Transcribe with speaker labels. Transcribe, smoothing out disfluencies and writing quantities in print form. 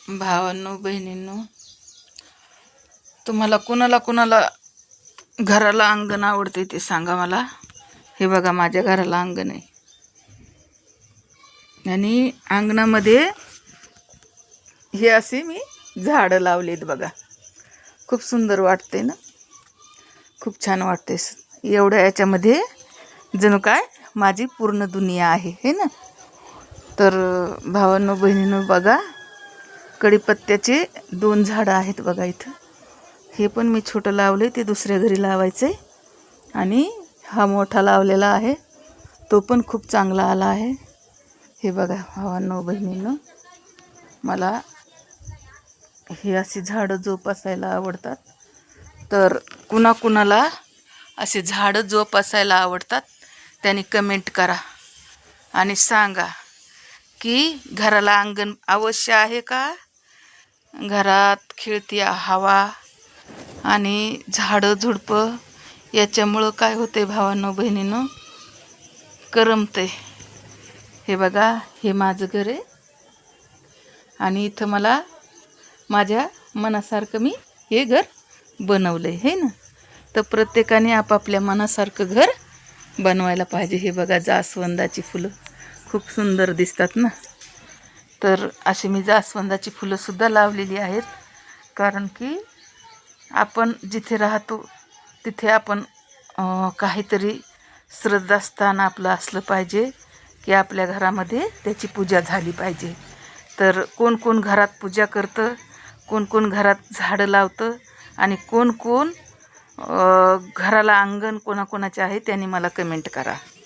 Speaker 1: भावांनो बहिणींनो, तुम्हाला कुणाला घराला अंगण आवडते ते सांगा मला. हे बघा, माझ्या घराला अंगण आहे आणि अंगणामध्ये हे असे मी झाडं लावलेत बघा. खूप सुंदर वाटते ना, खूप छान वाटते. एवढ्या याच्यामध्ये जणू काय माझी पूर्ण दुनिया आहे हे ना. तर भावांनो बहिणींनो बघा, कढीपत्त्याचे 2 झाडं आहेत बघा इथं. हे पण मी छोटं लावले, ते दुसऱ्या घरी लावायचे. आणि हा मोठा लावलेला आहे, तो पण खूप चांगला आला आहे. हे बघा भावांनो बहिणींनो, मला हे अशी झाडं जोपासायला आवडतात. तर कुणाला असे झाडं जोपासायला आवडतात त्यांनी कमेंट करा आणि सांगा की घराला अंगण अवश्य आहे का, घरात खेळती हवा आणि झाडं झुडपं याच्यामुळं काय होते भावांनो बहिणींनो, करमते. हे बघा, हे माझं घर आहे आणि इथं मला माझ्या मनासारखं मी हे घर बनवलं आहे हे ना. तर प्रत्येकाने आपापल्या मनासारखं घर बनवायला पाहिजे. हे बघा, जास्वंदाची फुलं खूप सुंदर दिसतात ना. तर अशी मी जास्वंदाची फुलंसुद्धा लावलेली आहेत, कारण की आपण जिथे राहतो तिथे आपण काहीतरी श्रद्धास्थान आपलं असलं पाहिजे की आपल्या घरामध्ये त्याची पूजा झाली पाहिजे. तर कोण कोण घरात पूजा करतं, कोण कोण घरात झाडं लावतं आणि कोण कोण घराला अंगण कोणाकोणाचे आहे त्यांनी मला कमेंट करा.